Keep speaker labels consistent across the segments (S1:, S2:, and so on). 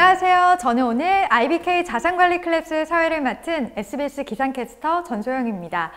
S1: 안녕하세요. 저는 오늘 IBK 자산관리 클래스 사회를 맡은 SBS 기상캐스터 전소영입니다.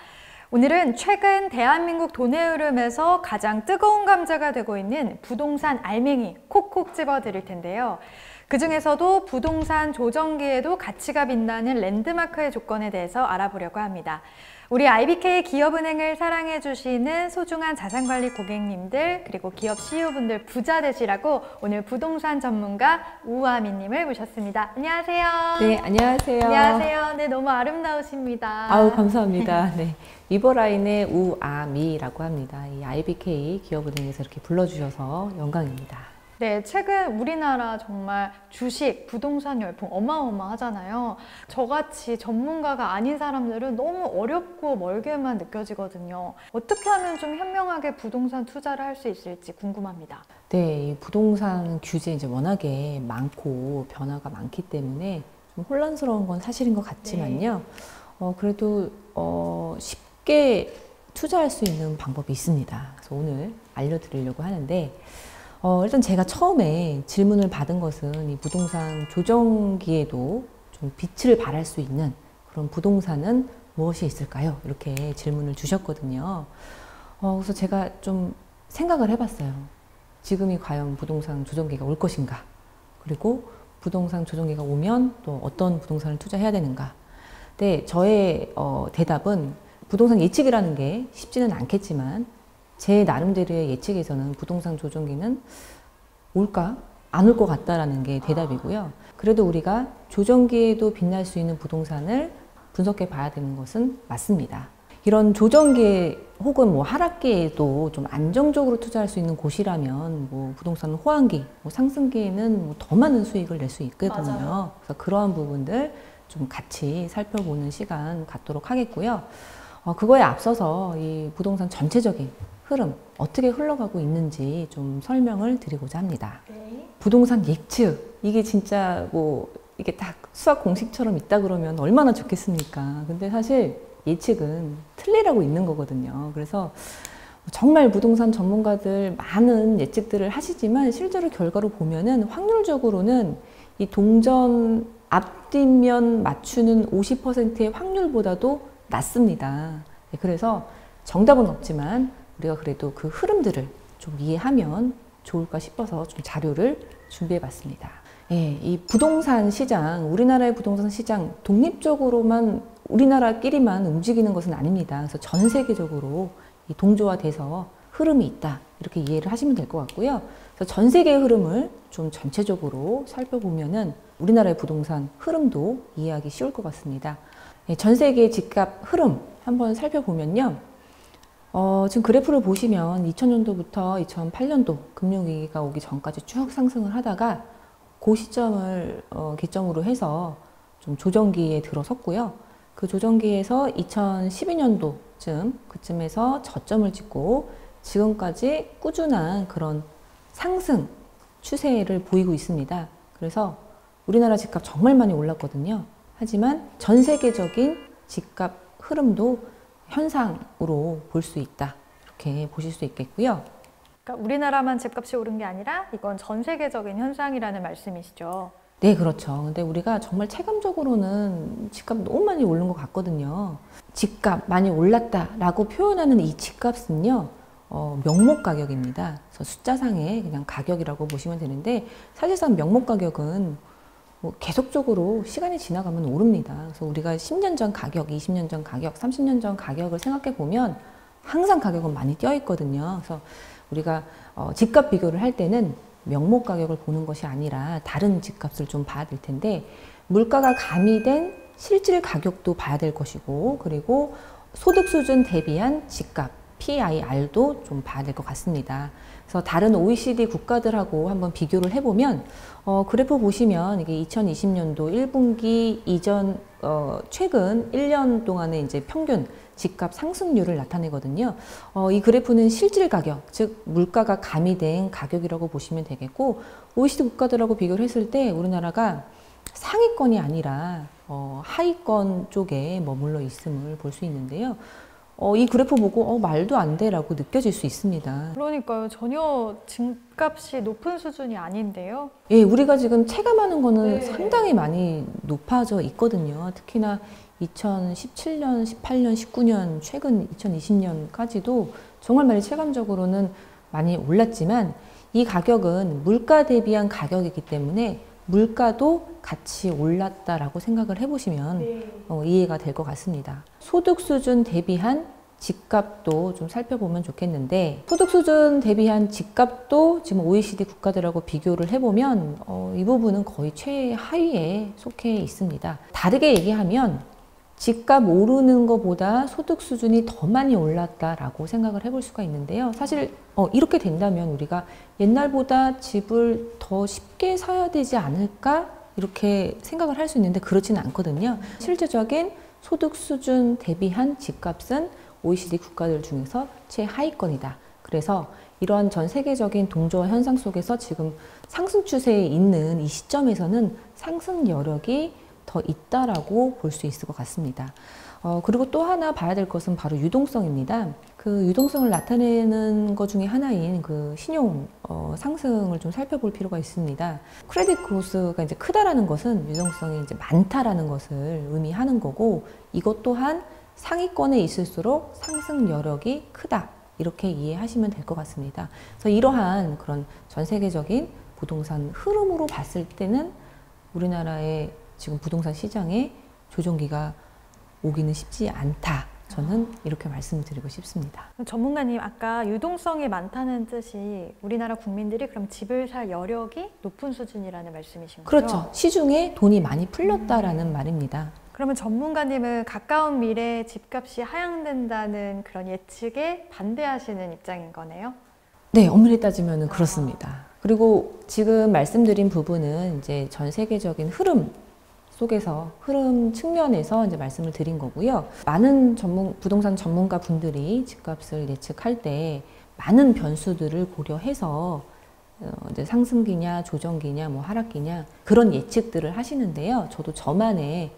S1: 오늘은 최근 대한민국 돈의 흐름에서 가장 뜨거운 감자가 되고 있는 부동산 알맹이 콕콕 집어드릴 텐데요. 그 중에서도 부동산 조정기에도 가치가 빛나는 랜드마크의 조건에 대해서 알아보려고 합니다. 우리 IBK 기업은행을 사랑해주시는 소중한 자산관리 고객님들 그리고 기업 CEO분들 부자 되시라고 오늘 부동산 전문가 우아미님을 모셨습니다. 안녕하세요.
S2: 네, 안녕하세요.
S1: 안녕하세요. 네, 너무 아름다우십니다.
S2: 아우, 감사합니다. 네, 리버라인의 우아미라고 합니다. 이 IBK 기업은행에서 이렇게 불러주셔서 영광입니다.
S1: 네, 최근 우리나라 정말 주식, 부동산 열풍 어마어마하잖아요. 저같이 전문가가 아닌 사람들은 너무 어렵고 멀게만 느껴지거든요. 어떻게 하면 좀 현명하게 부동산 투자를 할 수 있을지 궁금합니다.
S2: 네, 이 부동산 규제 이제 워낙에 많고 변화가 많기 때문에 좀 혼란스러운 건 사실인 것 같지만요. 그래도 쉽게 투자할 수 있는 방법이 있습니다. 그래서 오늘 알려드리려고 하는데 일단 제가 처음에 질문을 받은 것은 이 부동산 조정기에도 좀 빛을 발할 수 있는 그런 부동산은 무엇이 있을까요? 이렇게 질문을 주셨거든요. 그래서 제가 좀 생각을 해봤어요. 지금이 과연 부동산 조정기가 올 것인가? 그리고 부동산 조정기가 오면 또 어떤 부동산을 투자해야 되는가? 근데 저의 대답은 부동산 예측이라는 게 쉽지는 않겠지만 제 나름대로의 예측에서는 부동산 조정기는 올까? 안 올 것 같다라는 게 대답이고요. 그래도 우리가 조정기에도 빛날 수 있는 부동산을 분석해 봐야 되는 것은 맞습니다. 이런 조정기에 혹은 뭐 하락기에도 좀 안정적으로 투자할 수 있는 곳이라면 뭐 부동산 호황기, 뭐 상승기에는 뭐 더 많은 수익을 낼 수 있거든요.
S1: 맞아요.
S2: 그래서 그러한 부분들 좀 같이 살펴보는 시간 갖도록 하겠고요. 그거에 앞서서 이 부동산 전체적인 흐름, 어떻게 흘러가고 있는지 좀 설명을 드리고자 합니다.
S1: 네.
S2: 부동산 예측, 이게 진짜 뭐 이게 딱 수학 공식처럼 있다 그러면 얼마나 좋겠습니까? 근데 사실 예측은 틀리라고 있는 거거든요. 그래서 정말 부동산 전문가들 많은 예측들을 하시지만 실제로 결과로 보면은 확률적으로는 이 동전 앞뒷면 맞추는 50%의 확률보다도 낮습니다. 그래서 정답은 없지만 우리가 그래도 그 흐름들을 좀 이해하면 좋을까 싶어서 좀 자료를 준비해 봤습니다. 예, 이 부동산 시장, 우리나라의 부동산 시장 독립적으로만 우리나라끼리만 움직이는 것은 아닙니다. 그래서 전 세계적으로 이 동조화돼서 흐름이 있다. 이렇게 이해를 하시면 될 것 같고요. 그래서 전 세계의 흐름을 좀 전체적으로 살펴보면은 우리나라의 부동산 흐름도 이해하기 쉬울 것 같습니다. 예, 전 세계의 집값 흐름 한번 살펴보면요. 지금 그래프를 보시면 2000년도부터 2008년도 금융위기가 오기 전까지 쭉 상승을 하다가 그 시점을 기점으로 해서 좀 조정기에 들어섰고요. 그 조정기에서 2012년도쯤 그쯤에서 저점을 찍고 지금까지 꾸준한 그런 상승 추세를 보이고 있습니다. 그래서 우리나라 집값 정말 많이 올랐거든요. 하지만 전 세계적인 집값 흐름도 현상으로 볼 수 있다. 이렇게 보실 수 있겠고요.
S1: 그러니까 우리나라만 집값이 오른 게 아니라 이건 전 세계적인 현상이라는 말씀이시죠?
S2: 네, 그렇죠. 근데 우리가 정말 체감적으로는 집값 너무 많이 오른 것 같거든요. 집값 많이 올랐다라고 표현하는 이 집값은요, 명목 가격입니다. 그래서 숫자상의 그냥 가격이라고 보시면 되는데 사실상 명목 가격은 뭐 계속적으로 시간이 지나가면 오릅니다. 그래서 우리가 10년 전 가격, 20년 전 가격, 30년 전 가격을 생각해 보면 항상 가격은 많이 뛰어 있거든요. 그래서 우리가 집값 비교를 할 때는 명목 가격을 보는 것이 아니라 다른 집값을 좀 봐야 될 텐데 물가가 가미된 실질 가격도 봐야 될 것이고 그리고 소득 수준 대비한 집값 PIR도 좀 봐야 될 것 같습니다. 그래서 다른 OECD 국가들하고 한번 비교를 해보면 그래프 보시면 이게 2020년도 1분기 이전 최근 1년 동안의 이제 평균 집값 상승률을 나타내거든요. 이 그래프는 실질 가격, 즉 물가가 가미된 가격이라고 보시면 되겠고 OECD 국가들하고 비교를 했을 때 우리나라가 상위권이 아니라 하위권 쪽에 머물러 있음을 볼 수 있는데요. 이 그래프 보고 말도 안 돼라고 느껴질 수 있습니다.
S1: 그러니까요. 전혀 집값이 높은 수준이 아닌데요.
S2: 예, 우리가 지금 체감하는 거는
S1: 네.
S2: 상당히 많이 높아져 있거든요. 특히나 2017년, 18년, 19년, 최근 2020년까지도 정말 많이 체감적으로는 많이 올랐지만 이 가격은 물가 대비한 가격이기 때문에 물가도 같이 올랐다라고 생각을 해보시면 이해가 될 것 같습니다. 소득 수준 대비한 집값도 좀 살펴보면 좋겠는데 소득 수준 대비한 집값도 지금 OECD 국가들하고 비교를 해보면 이 부분은 거의 최하위에 속해 있습니다. 다르게 얘기하면 집값 오르는 것보다 소득 수준이 더 많이 올랐다라고 생각을 해볼 수가 있는데요. 사실 이렇게 된다면 우리가 옛날보다 집을 더 쉽게 사야 되지 않을까 이렇게 생각을 할 수 있는데 그렇지는 않거든요. 실질적인 소득 수준 대비한 집값은 OECD 국가들 중에서 최하위권이다. 그래서 이러한 전 세계적인 동조화 현상 속에서 지금 상승 추세에 있는 이 시점에서는 상승 여력이 더 있다라고 볼 수 있을 것 같습니다. 그리고 또 하나 봐야 될 것은 바로 유동성입니다. 그 유동성을 나타내는 것 중에 하나인 그 신용 상승을 좀 살펴볼 필요가 있습니다. 크레딧 그로스가 이제 크다라는 것은 유동성이 이제 많다라는 것을 의미하는 거고 이것 또한 상위권에 있을수록 상승 여력이 크다. 이렇게 이해하시면 될 것 같습니다. 그래서 이러한 그런 전 세계적인 부동산 흐름으로 봤을 때는 우리나라의 지금 부동산 시장에 조정기가 오기는 쉽지 않다. 저는 이렇게 말씀드리고 싶습니다.
S1: 전문가님, 아까 유동성이 많다는 뜻이 우리나라 국민들이 그럼 집을 살 여력이 높은 수준이라는 말씀이신 거죠?
S2: 그렇죠. 시중에 돈이 많이 풀렸다라는 말입니다.
S1: 그러면 전문가님은 가까운 미래에 집값이 하향된다는 그런 예측에 반대하시는 입장인 거네요?
S2: 네, 엄밀히 따지면 그렇습니다. 그리고 지금 말씀드린 부분은 이제 전 세계적인 흐름 속에서 흐름 측면에서 이제 말씀을 드린 거고요. 많은 부동산 전문가 분들이 집값을 예측할 때 많은 변수들을 고려해서 이제 상승기냐, 조정기냐, 뭐 하락기냐 그런 예측들을 하시는데요. 저도 저만의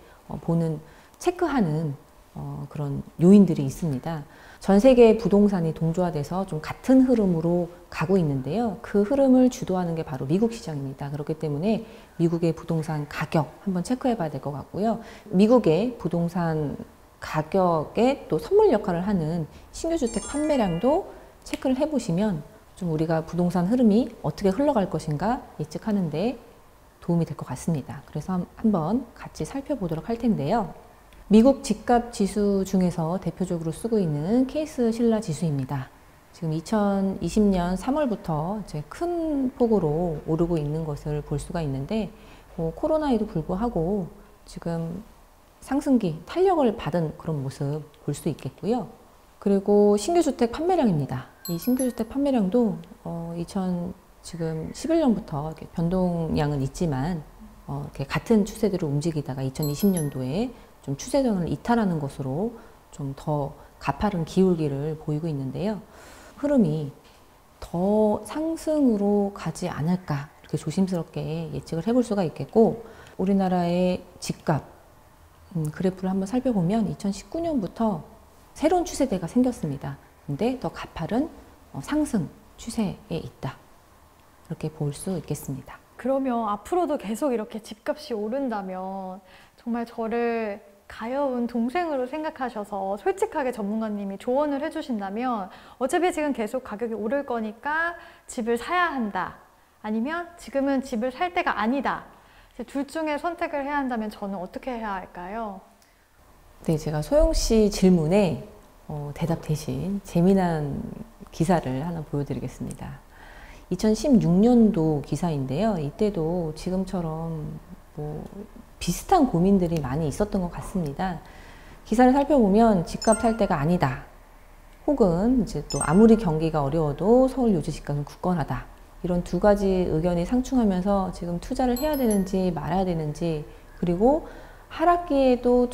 S2: 체크하는 그런 요인들이 있습니다. 전 세계 부동산이 동조화돼서 좀 같은 흐름으로 가고 있는데요. 그 흐름을 주도하는 게 바로 미국 시장입니다. 그렇기 때문에 미국의 부동산 가격 한번 체크해 봐야 될 것 같고요. 미국의 부동산 가격에 또 선물 역할을 하는 신규주택 판매량도 체크를 해보시면 좀 우리가 부동산 흐름이 어떻게 흘러갈 것인가 예측하는데 도움이 될 것 같습니다. 그래서 한번 같이 살펴보도록 할 텐데요. 미국 집값 지수 중에서 대표적으로 쓰고 있는 케이스 실라 지수입니다. 지금 2020년 3월부터 이제 큰 폭으로 오르고 있는 것을 볼 수가 있는데 코로나에도 불구하고 지금 상승기, 탄력을 받은 그런 모습 볼 수 있겠고요. 그리고 신규주택 판매량입니다. 이 신규주택 판매량도 지금 11년부터 이렇게 변동량은 있지만 이렇게 같은 추세대로 움직이다가 2020년도에 좀 추세전을 이탈하는 것으로 좀 더 가파른 기울기를 보이고 있는데요. 흐름이 더 상승으로 가지 않을까 이렇게 조심스럽게 예측을 해볼 수가 있겠고 우리나라의 집값 그래프를 한번 살펴보면 2019년부터 새로운 추세대가 생겼습니다. 근데 더 가파른 상승 추세에 있다. 이렇게 볼 수 있겠습니다.
S1: 그러면 앞으로도 계속 이렇게 집값이 오른다면 정말 저를 가여운 동생으로 생각하셔서 솔직하게 전문가님이 조언을 해주신다면 어차피 지금 계속 가격이 오를 거니까 집을 사야 한다. 아니면 지금은 집을 살 때가 아니다. 둘 중에 선택을 해야 한다면 저는 어떻게 해야 할까요?
S2: 네, 제가 소영 씨 질문에 대답 대신 재미난 기사를 하나 보여드리겠습니다. 2016년도 기사인데요. 이때도 지금처럼 비슷한 고민들이 많이 있었던 것 같습니다. 기사를 살펴보면 집값 살 때가 아니다. 혹은 이제 또 아무리 경기가 어려워도 서울 요지 집값은 굳건하다. 이런 두 가지 의견이 상충하면서 지금 투자를 해야 되는지 말아야 되는지 그리고 하락기에 꼭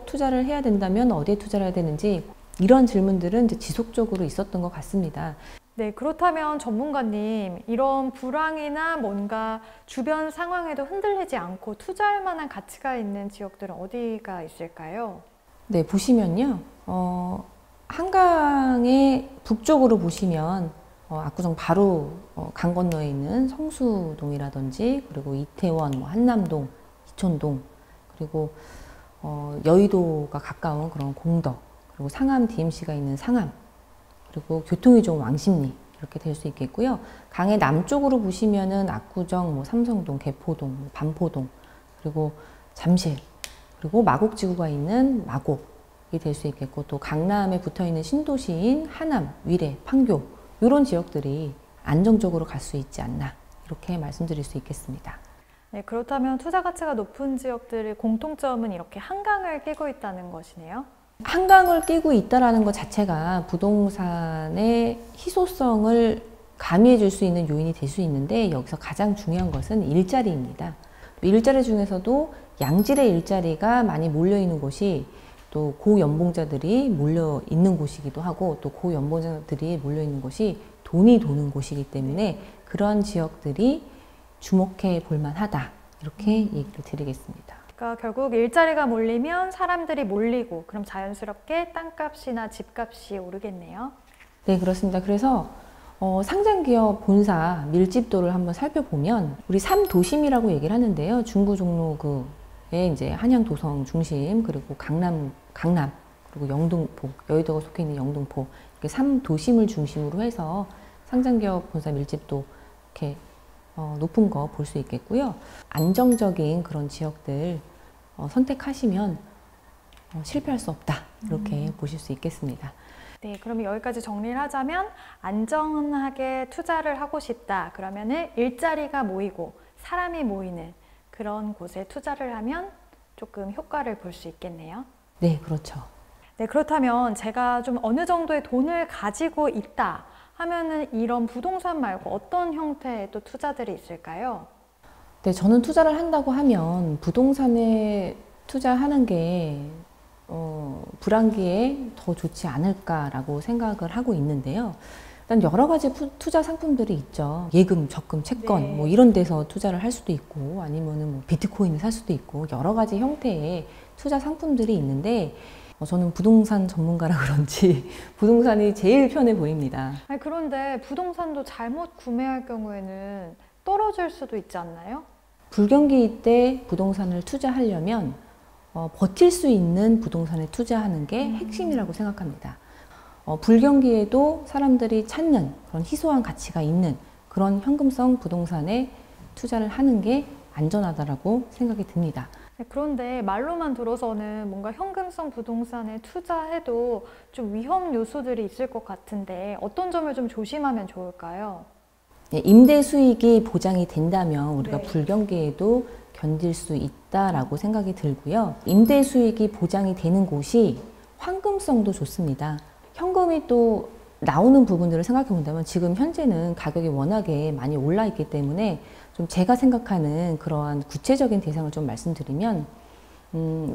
S2: 투자를 해야 된다면 어디에 투자를 해야 되는지 이런 질문들은 이제 지속적으로 있었던 것 같습니다.
S1: 네, 그렇다면 전문가님, 이런 불황이나 뭔가 주변 상황에도 흔들리지 않고 투자할 만한 가치가 있는 지역들은 어디가 있을까요?
S2: 네, 보시면요. 한강의 북쪽으로 보시면 압구정 바로 강 건너에 있는 성수동이라든지 그리고 이태원, 뭐 한남동, 이촌동 그리고 여의도가 가까운 그런 공덕 그리고 상암 DMC가 있는 상암 그리고 교통이 좋은 왕십리 이렇게 될 수 있겠고요. 강의 남쪽으로 보시면은 압구정, 뭐 삼성동, 개포동, 뭐 반포동 그리고 잠실 그리고 마곡지구가 있는 마곡이 될 수 있겠고 또 강남에 붙어있는 신도시인 하남, 위례, 판교 이런 지역들이 안정적으로 갈 수 있지 않나 이렇게 말씀드릴 수 있겠습니다.
S1: 네, 그렇다면 투자 가치가 높은 지역들의 공통점은 이렇게 한강을 끼고 있다는 것이네요.
S2: 한강을 끼고 있다는 것 자체가 부동산의 희소성을 가미해 줄 수 있는 요인이 될 수 있는데 여기서 가장 중요한 것은 일자리입니다. 일자리 중에서도 양질의 일자리가 많이 몰려 있는 곳이 또 고연봉자들이 몰려 있는 곳이기도 하고 또 고연봉자들이 몰려 있는 곳이 돈이 도는 곳이기 때문에 그러한 지역들이 주목해 볼 만하다 이렇게 얘기를 드리겠습니다.
S1: 그러니까 결국 일자리가 몰리면 사람들이 몰리고 그럼 자연스럽게 땅값이나 집값이 오르겠네요.
S2: 네, 그렇습니다. 그래서 상장기업 본사 밀집도를 한번 살펴보면 우리 3도심이라고 얘기를 하는데요. 중구 종로구에 이제 한양 도성 중심 그리고 강남 그리고 영등포 여의도가 속해 있는 영등포 이렇게 3도심을 중심으로 해서 상장기업 본사 밀집도 이렇게 높은 거 볼 수 있겠고요. 안정적인 그런 지역들 선택하시면 실패할 수 없다 이렇게 보실 수 있겠습니다.
S1: 네, 그러면 여기까지 정리를 하자면 안전하게 투자를 하고 싶다. 그러면은 일자리가 모이고 사람이 모이는 그런 곳에 투자를 하면 조금 효과를 볼 수 있겠네요.
S2: 네, 그렇죠.
S1: 네, 그렇다면 제가 좀 어느 정도의 돈을 가지고 있다 하면은 이런 부동산 말고 어떤 형태의 또 투자들이 있을까요?
S2: 네, 저는 투자를 한다고 하면 부동산에 투자하는 게 불황기에 더 좋지 않을까라고 생각을 하고 있는데요. 일단 여러 가지 투자 상품들이 있죠. 예금, 적금, 채권
S1: 네.
S2: 뭐 이런 데서 투자를 할 수도 있고 아니면은 뭐 비트코인을 살 수도 있고 여러 가지 형태의 투자 상품들이 있는데 저는 부동산 전문가라 그런지 부동산이 제일 편해 보입니다.
S1: 아니, 그런데 부동산도 잘못 구매할 경우에는 떨어질 수도 있지 않나요?
S2: 불경기 때 부동산을 투자하려면 버틸 수 있는 부동산에 투자하는 게 핵심이라고 생각합니다. 불경기에도 사람들이 찾는 그런 희소한 가치가 있는 그런 현금성 부동산에 투자를 하는 게 안전하다라고 생각이 듭니다.
S1: 네, 그런데 말로만 들어서는 뭔가 현금성 부동산에 투자해도 좀 위험 요소들이 있을 것 같은데 어떤 점을 좀 조심하면 좋을까요?
S2: 네, 임대 수익이 보장이 된다면 우리가
S1: 네.
S2: 불경기에도 견딜 수 있다라고 생각이 들고요. 임대 수익이 보장이 되는 곳이 황금성도 좋습니다. 현금이 또 나오는 부분들을 생각해 본다면 지금 현재는 가격이 워낙에 많이 올라 있기 때문에 좀 제가 생각하는 그러한 구체적인 대상을 좀 말씀드리면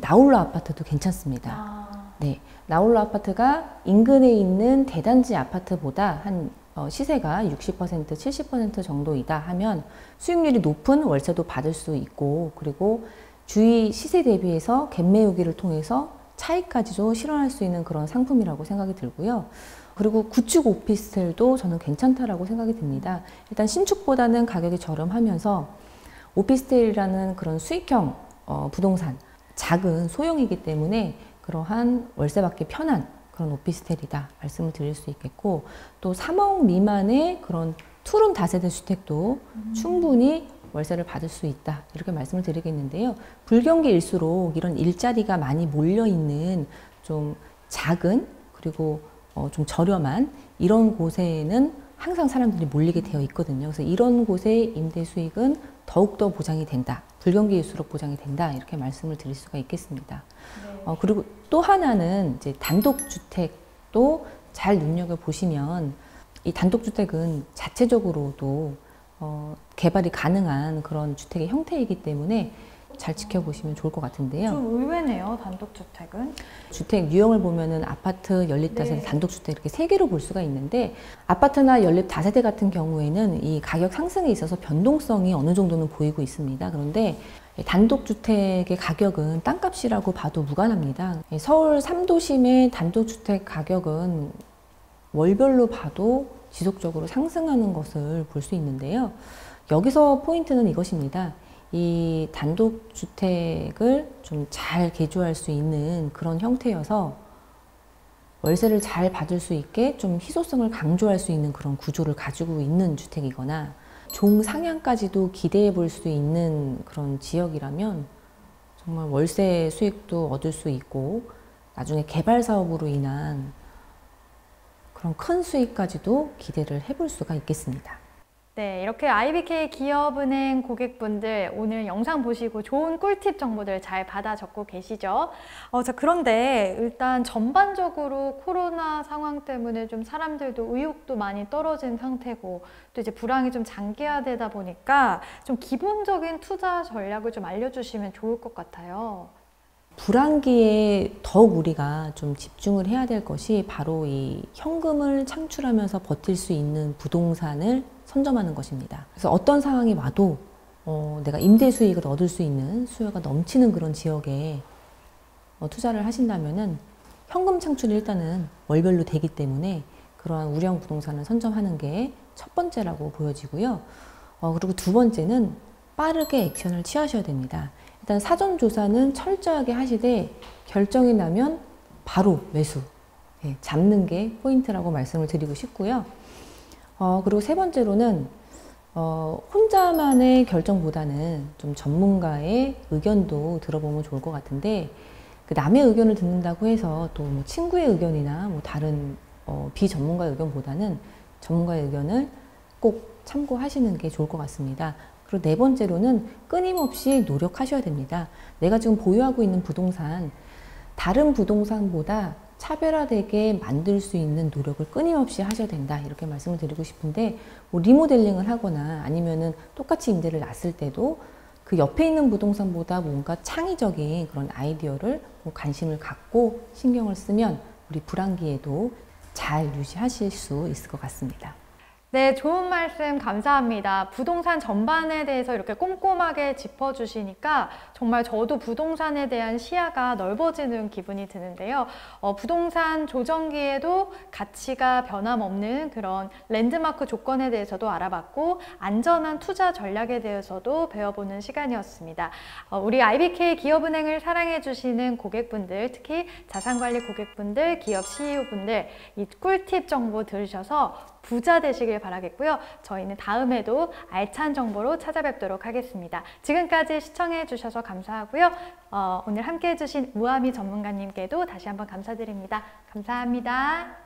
S2: 나홀로 아파트도 괜찮습니다. 네, 나홀로 아파트가 인근에 있는 대단지 아파트보다 한 시세가 60%, 70% 정도이다 하면 수익률이 높은 월세도 받을 수 있고 그리고 주위 시세 대비해서 갭 매우기를 통해서 차익까지도 실현할 수 있는 그런 상품이라고 생각이 들고요. 그리고 구축 오피스텔도 저는 괜찮다라고 생각이 듭니다. 일단 신축보다는 가격이 저렴하면서 오피스텔이라는 그런 수익형 부동산, 작은 소형이기 때문에 그러한 월세 받기 편한 그런 오피스텔이다 말씀을 드릴 수 있겠고 또 3억 미만의 그런 투룸 다세대 주택도 충분히 월세를 받을 수 있다 이렇게 말씀을 드리겠는데요. 불경기일수록 이런 일자리가 많이 몰려있는 좀 작은 그리고 좀 저렴한 이런 곳에는 항상 사람들이 몰리게 되어 있거든요. 그래서 이런 곳의 임대 수익은 더욱더 보장이 된다. 불경기일수록 보장이 된다. 이렇게 말씀을 드릴 수가 있겠습니다.
S1: 네.
S2: 그리고 또 하나는 이제 단독주택도 잘 눈여겨보시면 이 단독주택은 자체적으로도 개발이 가능한 그런 주택의 형태이기 때문에 잘 지켜보시면 좋을 것 같은데요.
S1: 좀 의외네요, 단독주택은.
S2: 주택 유형을 보면은 아파트, 연립 다세대,
S1: 네.
S2: 단독주택 이렇게 세 개로 볼 수가 있는데 아파트나 연립 다세대 같은 경우에는 이 가격 상승에 있어서 변동성이 어느 정도는 보이고 있습니다. 그런데 단독주택의 가격은 땅값이라고 봐도 무관합니다. 서울 3도심의 단독주택 가격은 월별로 봐도 지속적으로 상승하는 것을 볼 수 있는데요. 여기서 포인트는 이것입니다. 이 단독주택을 좀 잘 개조할 수 있는 그런 형태여서 월세를 잘 받을 수 있게 좀 희소성을 강조할 수 있는 그런 구조를 가지고 있는 주택이거나 종상향까지도 기대해 볼 수 있는 그런 지역이라면 정말 월세 수익도 얻을 수 있고 나중에 개발 사업으로 인한 그런 큰 수익까지도 기대를 해볼 수가 있겠습니다.
S1: 네, 이렇게 IBK 기업은행 고객분들 오늘 영상 보시고 좋은 꿀팁 정보들 잘 받아 적고 계시죠? 자, 그런데 일단 전반적으로 코로나 상황 때문에 좀 사람들도 의욕도 많이 떨어진 상태고 또 이제 불황이 좀 장기화되다 보니까 좀 기본적인 투자 전략을 좀 알려주시면 좋을 것 같아요.
S2: 불황기에 더욱 우리가 좀 집중을 해야 될 것이 바로 이 현금을 창출하면서 버틸 수 있는 부동산을 선점하는 것입니다. 그래서 어떤 상황이 와도 내가 임대 수익을 얻을 수 있는 수요가 넘치는 그런 지역에 투자를 하신다면은 현금 창출이 일단은 월별로 되기 때문에 그러한 우량 부동산을 선점하는 게 첫 번째라고 보여지고요. 그리고 두 번째는 빠르게 액션을 취하셔야 됩니다. 일단 사전 조사는 철저하게 하시되 결정이 나면 바로 매수, 잡는 게 포인트라고 말씀을 드리고 싶고요. 그리고 세 번째로는 혼자만의 결정보다는 좀 전문가의 의견도 들어보면 좋을 것 같은데 그 남의 의견을 듣는다고 해서 또 뭐 친구의 의견이나 뭐 다른 비전문가의 의견보다는 전문가의 의견을 꼭 참고하시는 게 좋을 것 같습니다. 그리고 네 번째로는 끊임없이 노력하셔야 됩니다. 내가 지금 보유하고 있는 부동산, 다른 부동산보다 차별화되게 만들 수 있는 노력을 끊임없이 하셔야 된다. 이렇게 말씀을 드리고 싶은데, 뭐 리모델링을 하거나 아니면은 똑같이 임대를 놨을 때도 그 옆에 있는 부동산보다 뭔가 창의적인 그런 아이디어를 관심을 갖고 신경을 쓰면 우리 불황기에도 잘 유지하실 수 있을 것 같습니다.
S1: 네, 좋은 말씀 감사합니다. 부동산 전반에 대해서 이렇게 꼼꼼하게 짚어주시니까 정말 저도 부동산에 대한 시야가 넓어지는 기분이 드는데요. 부동산 조정기에도 가치가 변함없는 그런 랜드마크 조건에 대해서도 알아봤고 안전한 투자 전략에 대해서도 배워보는 시간이었습니다. 우리 IBK 기업은행을 사랑해주시는 고객분들, 특히 자산관리 고객분들, 기업 CEO분들 이 꿀팁 정보 들으셔서 부자 되시길 바라겠고요. 저희는 다음에도 알찬 정보로 찾아뵙도록 하겠습니다. 지금까지 시청해 주셔서 감사하고요. 오늘 함께 해주신 우아미 전문가님께도 다시 한번 감사드립니다. 감사합니다.